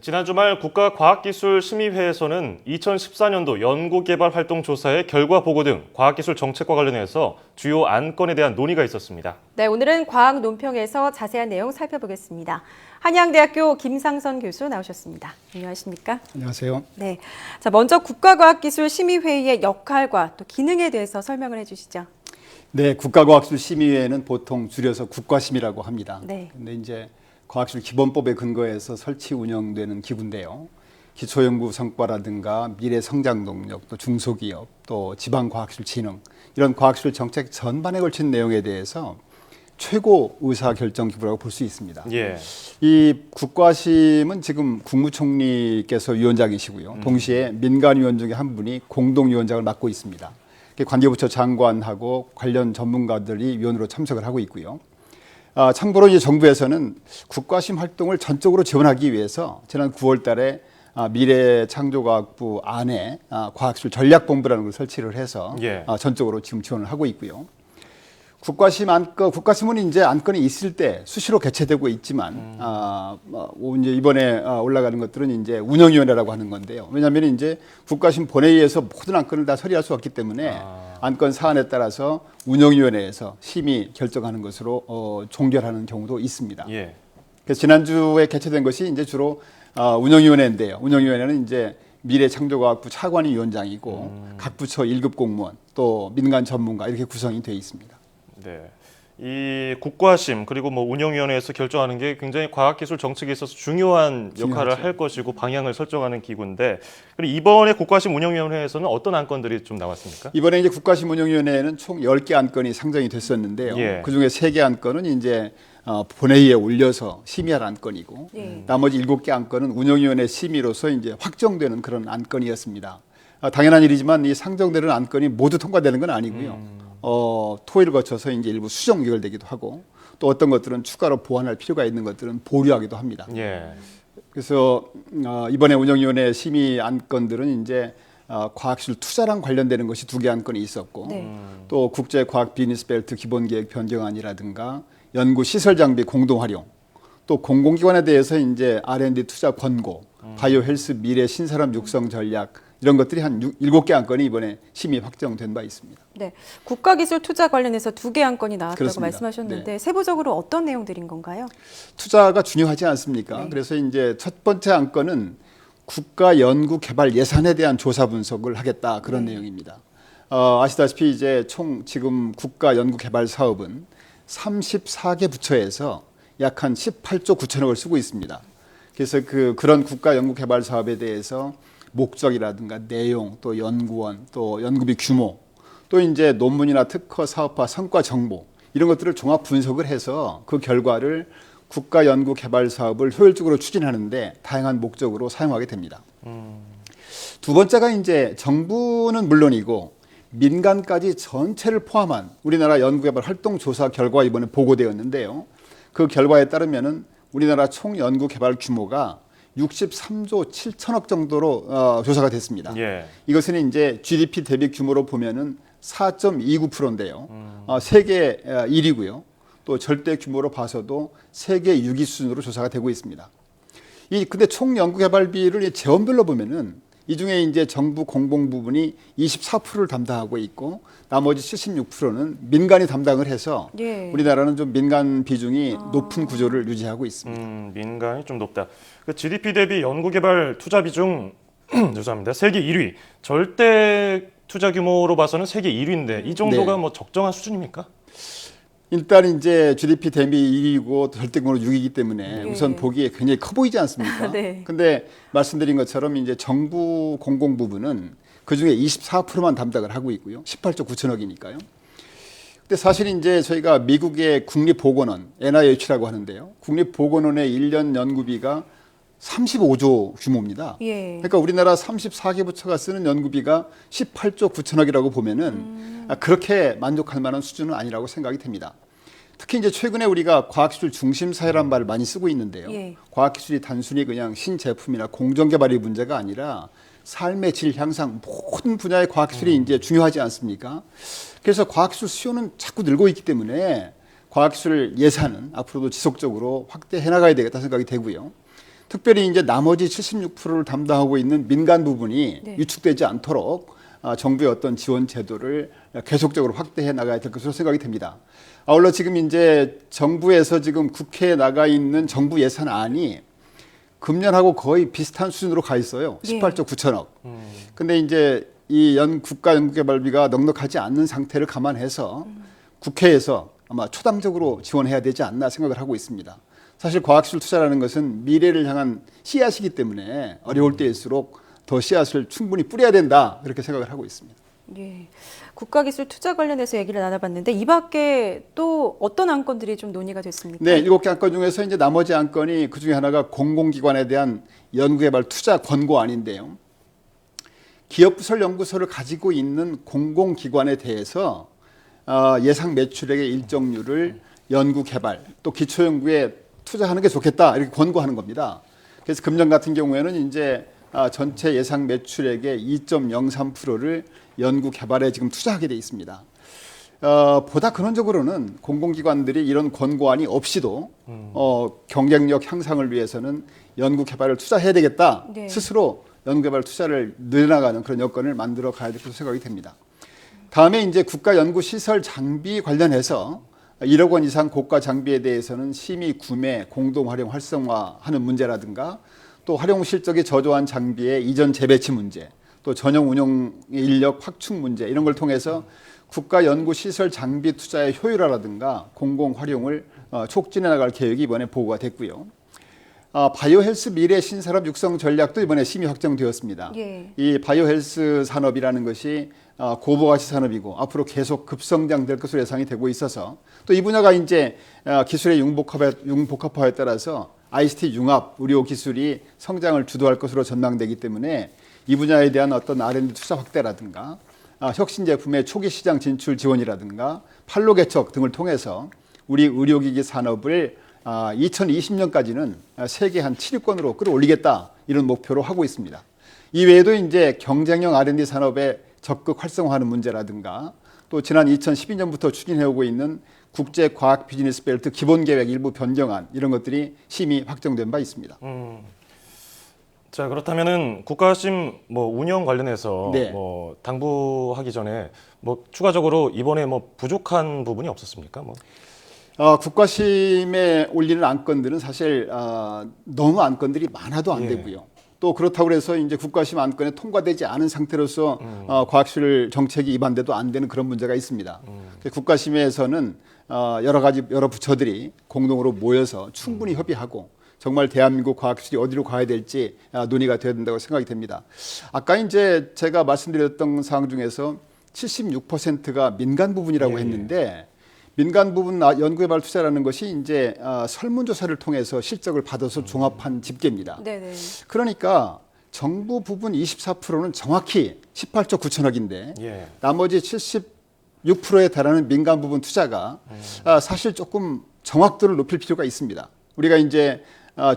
지난 주말 국가과학기술심의회에서는 2014년도 연구개발활동조사의 결과 보고 등 과학기술 정책과 관련해서 주요 안건에 대한 논의가 있었습니다. 네, 오늘은 과학 논평에서 자세한 내용 살펴보겠습니다. 한양대학교 김상선 교수 나오셨습니다. 안녕하십니까? 안녕하세요. 네, 자 먼저 국가과학기술심의회의 역할과 또 기능에 대해서 설명을 해주시죠. 네, 국가과학기술심의회는 보통 줄여서 국과심이라고 합니다. 네. 근데 이제 과학기술 기본법에 근거해서 설치 운영되는 기구인데요. 기초연구 성과라든가 미래 성장 동력, 또 중소기업, 또 지방과학기술 진흥 이런 과학기술 정책 전반에 걸친 내용에 대해서 최고 의사결정 기구라고 볼 수 있습니다. 예. 이 국과심은 지금 국무총리께서 위원장이시고요. 동시에 민간위원 중에 한 분이 공동위원장을 맡고 있습니다. 관계부처 장관하고 관련 전문가들이 위원으로 참석을 하고 있고요. 참고로 이제 정부에서는 국과심 활동을 전적으로 지원하기 위해서 지난 9월 달에 미래창조과학부 안에 과학기술 전략본부라는 걸 설치를 해서 전적으로 지금 지원을 하고 있고요. 국과심은 이제 안건이 있을 때 수시로 개최되고 있지만 이제 이번에 올라가는 것들은 이제 운영위원회라고 하는 건데요. 왜냐하면 이제 국과심 본회의에서 모든 안건을 다 처리할 수 없기 때문에 안건 사안에 따라서 운영위원회에서 심의 결정하는 것으로 종결하는 경우도 있습니다. 예. 그래서 지난주에 개최된 것이 이제 주로 운영위원회인데요. 운영위원회는 이제 미래창조과학부 차관이 위원장이고 각 부처 1급 공무원 또 민간 전문가 이렇게 구성이 되어 있습니다. 네. 이 국과심 그리고 운영위원회에서 결정하는 게 굉장히 과학기술 정책에 있어서 중요한 역할을 할 것이고 방향을 설정하는 기구인데, 그리고 이번에 국과심 운영위원회에서는 어떤 안건들이 좀 나왔습니까? 이번에 이제 국과심 운영위원회에는 총 10개 안건이 상정이 됐었는데요. 예. 그중에 3개 안건은 이제 본회의에 올려서 심의할 안건이고 나머지 7개 안건은 운영위원회 심의로서 이제 확정되는 그런 안건이었습니다. 당연한 일이지만 이 상정되는 안건이 모두 통과되는 건 아니고요. 토의를 거쳐서 이제 일부 수정 의결되기도 하고 또 어떤 것들은 추가로 보완할 필요가 있는 것들은 보류하기도 합니다. 예. 그래서 이번에 운영위원회 심의 안건들은 이제 과학기술 투자랑 관련되는 것이 2개 안건이 있었고 또 국제과학 비즈니스벨트 기본계획 변경안이라든가 연구시설 장비 공동활용 또 공공기관에 대해서 이제 R&D 투자 권고 바이오 헬스 미래 신사람 육성 전략 이런 것들이 한 7개 안건이 이번에 심의 확정된 바 있습니다. 네, 국가기술 투자 관련해서 2개 안건이 나왔다고 그렇습니다. 말씀하셨는데 네. 세부적으로 어떤 내용들인 건가요? 투자가 중요하지 않습니까? 네. 그래서 이제 첫 번째 안건은 국가 연구 개발 예산에 대한 조사 분석을 하겠다 그런 내용입니다. 아시다시피 이제 총 지금 국가 연구 개발 사업은 34개 부처에서 약 한 18조 9천억을 쓰고 있습니다. 그래서 그런 국가 연구 개발 사업에 대해서 목적이라든가 내용, 또 연구원, 또 연구비 규모, 또 이제 논문이나 특허 사업화 성과 정보 이런 것들을 종합 분석을 해서 그 결과를 국가 연구 개발 사업을 효율적으로 추진하는데 다양한 목적으로 사용하게 됩니다. 두 번째가 이제 정부는 물론이고 민간까지 전체를 포함한 우리나라 연구개발 활동 조사 결과 이번에 보고되었는데요. 그 결과에 따르면은 우리나라 총 연구개발 규모가 63조 7천억 정도로 조사가 됐습니다. 예. 이것은 이제 GDP 대비 규모로 보면은 4.29%인데요. 세계 1위고요. 또 절대 규모로 봐서도 세계 6위 수준으로 조사가 되고 있습니다. 근데 총 연구개발비를 재원별로 보면은 이 중에 이제 정부 공공 부분이 24%를 담당하고 있고 나머지 76%는 민간이 담당을 해서 우리나라는 좀 민간 비중이 높은 구조를 유지하고 있습니다. 민간이 좀 높다. 그 GDP 대비 연구개발 투자 비중 죄송합니다. 세계 1위. 절대 투자 규모로 봐서는 세계 1위인데 이 정도가 적정한 수준입니까? 일단 이제 GDP 대비 1위고 절대 규모로 6위이기 때문에 우선 보기에 굉장히 커 보이지 않습니까? 네. 근데 말씀드린 것처럼 이제 정부 공공 부분은 그 중에 24%만 담당을 하고 있고요. 18조 9천억이니까요. 근데 사실 이제 저희가 미국의 국립보건원 NIH라고 하는데요. 국립보건원의 1년 연구비가 35조 규모입니다. 그러니까 우리나라 34개 부처가 쓰는 연구비가 18조 9천억이라고 보면은 그렇게 만족할 만한 수준은 아니라고 생각이 됩니다. 특히 이제 최근에 우리가 과학기술 중심 사회란 말을 많이 쓰고 있는데요. 과학기술이 단순히 그냥 신제품이나 공정개발의 문제가 아니라 삶의 질 향상 모든 분야의 과학기술이 이제 중요하지 않습니까? 그래서 과학기술 수요는 자꾸 늘고 있기 때문에 과학기술 예산은 앞으로도 지속적으로 확대해 나가야 되겠다 생각이 되고요. 특별히 이제 나머지 76%를 담당하고 있는 민간 부분이 네. 위축되지 않도록 정부의 어떤 지원 제도를 계속적으로 확대해 나가야 될 것으로 생각이 됩니다. 아울러 지금 이제 정부에서 지금 국회에 나가 있는 정부 예산안이 금년하고 거의 비슷한 수준으로 가 있어요. 예. 18조 9천억. 근데 이제 이 국가 연구개발비가 넉넉하지 않는 상태를 감안해서 국회에서 아마 초당적으로 지원해야 되지 않나 생각을 하고 있습니다. 사실 과학기술 투자라는 것은 미래를 향한 씨앗이기 때문에 어려울 때일수록 더 씨앗을 충분히 뿌려야 된다 그렇게 생각을 하고 있습니다. 예. 국가기술 투자 관련해서 얘기를 나눠봤는데 이 밖에 또 어떤 안건들이 좀 논의가 됐습니까? 네, 7개 안건 중에서 이제 나머지 안건이 그 중에 하나가 공공기관에 대한 연구개발 투자 권고안인데요. 기업부설 연구소를 가지고 있는 공공기관에 대해서 예상 매출액의 일정률을 연구개발 또 기초연구에 투자하는 게 좋겠다 이렇게 권고하는 겁니다. 그래서 금년 같은 경우에는 이제 전체 예상 매출액의 2.03%를 연구 개발에 지금 투자하게 돼 있습니다. 보다 근원적으로는 공공기관들이 이런 권고안이 없이도 경쟁력 향상을 위해서는 연구 개발을 투자해야 되겠다. 네. 스스로 연구 개발 투자를 늘려나가는 그런 여건을 만들어 가야 될 것으로 생각이 됩니다. 다음에 이제 국가 연구 시설 장비 관련해서 1억 원 이상 고가 장비에 대해서는 심의, 구매, 공동 활용 활성화하는 문제라든가 또 활용 실적이 저조한 장비의 이전 재배치 문제, 또 전용 운용 인력 확충 문제 이런 걸 통해서 국가 연구 시설 장비 투자의 효율화라든가 공공 활용을 촉진해 나갈 계획이 이번에 보고가 됐고요. 바이오 헬스 미래 신산업 육성 전략도 이번에 심의 확정되었습니다. 예. 이 바이오 헬스 산업이라는 것이 고부가치 산업이고 앞으로 계속 급성장될 것으로 예상이 되고 있어서 또 이 분야가 이제 기술의 융복합화에 따라서 ICT 융합 의료 기술이 성장을 주도할 것으로 전망되기 때문에 이 분야에 대한 어떤 R&D 투자 확대라든가 혁신 제품의 초기 시장 진출 지원이라든가 판로 개척 등을 통해서 우리 의료기기 산업을 2020년까지는 세계 한 7위권으로 끌어올리겠다 이런 목표로 하고 있습니다. 이 외에도 이제 경쟁형 R&D 산업의 적극 활성화하는 문제라든가 또 지난 2012년부터 추진해오고 있는 국제 과학 비즈니스 벨트 기본 계획 일부 변경안 이런 것들이 심의 확정된 바 있습니다. 자, 그렇다면은 국가심 운영 관련해서 네. 당부하기 전에 추가적으로 이번에 부족한 부분이 없었습니까? 국가심에 올리는 안건들은 사실 너무 안건들이 많아도 안 예. 되고요. 또 그렇다고 해서 이제 국가심 안건에 통과되지 않은 상태로서 과학기술 정책이 입안돼도 안 되는 그런 문제가 있습니다. 국가심에서는 여러 부처들이 공동으로 모여서 충분히 협의하고 정말 대한민국 과학기술이 어디로 가야 될지 논의가 되어야 된다고 생각이 됩니다. 아까 이제 제가 말씀드렸던 사항 중에서 76%가 민간 부분이라고 예. 했는데 민간 부분 연구개발 투자라는 것이 이제 설문조사를 통해서 실적을 받아서 종합한 집계입니다. 네네. 그러니까 정부 부분 24%는 정확히 18조 9천억인데 예. 나머지 76%에 달하는 민간 부분 투자가 사실 조금 정확도를 높일 필요가 있습니다. 우리가 이제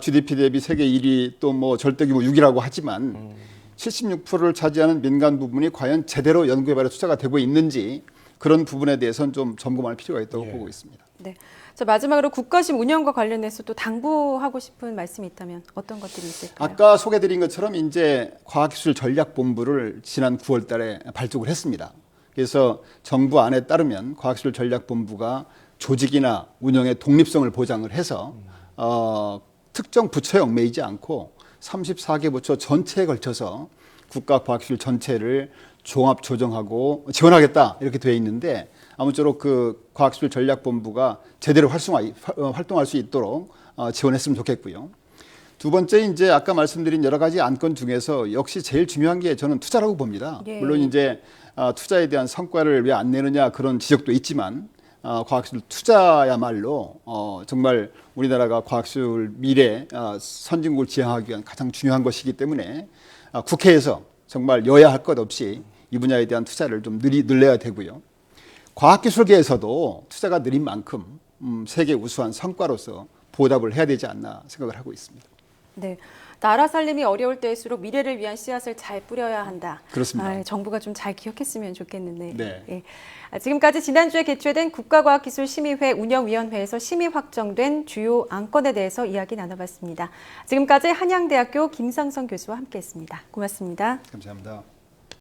GDP 대비 세계 1위 또 절대규모 6위라고 하지만 76%를 차지하는 민간 부분이 과연 제대로 연구개발에 투자가 되고 있는지 그런 부분에 대해서는 좀 점검할 필요가 있다고 보고 있습니다. 네. 자, 마지막으로 국가심 운영과 관련해서 또 당부하고 싶은 말씀이 있다면 어떤 것들이 있을까요? 아까 소개드린 것처럼 이제 과학기술 전략본부를 지난 9월 달에 발족을 했습니다. 그래서 정부 안에 따르면 과학기술 전략본부가 조직이나 운영의 독립성을 보장을 해서 특정 부처에 얽매이지 않고 34개 부처 전체에 걸쳐서 국가과학기술 전체를 종합 조정하고 지원하겠다 이렇게 되어 있는데 아무쪼록 그 과학기술 전략본부가 제대로 활동할 수 있도록 지원했으면 좋겠고요. 두 번째 이제 아까 말씀드린 여러 가지 안건 중에서 역시 제일 중요한 게 저는 투자라고 봅니다. 예. 물론 이제 투자에 대한 성과를 왜 안 내느냐 그런 지적도 있지만 과학기술 투자야말로 정말 우리나라가 과학기술 미래 선진국을 지향하기 위한 가장 중요한 것이기 때문에 국회에서 정말 여야 할 것 없이 이 분야에 대한 투자를 좀 늘려야 되고요. 과학기술계에서도 투자가 느린 만큼 세계 우수한 성과로서 보답을 해야 되지 않나 생각을 하고 있습니다. 네. 나라 살림이 어려울 때일수록 미래를 위한 씨앗을 잘 뿌려야 한다. 그렇습니다. 정부가 좀 잘 기억했으면 좋겠는데. 네. 예. 지금까지 지난주에 개최된 국가과학기술심의회 운영위원회에서 심의 확정된 주요 안건에 대해서 이야기 나눠봤습니다. 지금까지 한양대학교 김상선 교수와 함께했습니다. 고맙습니다. 감사합니다.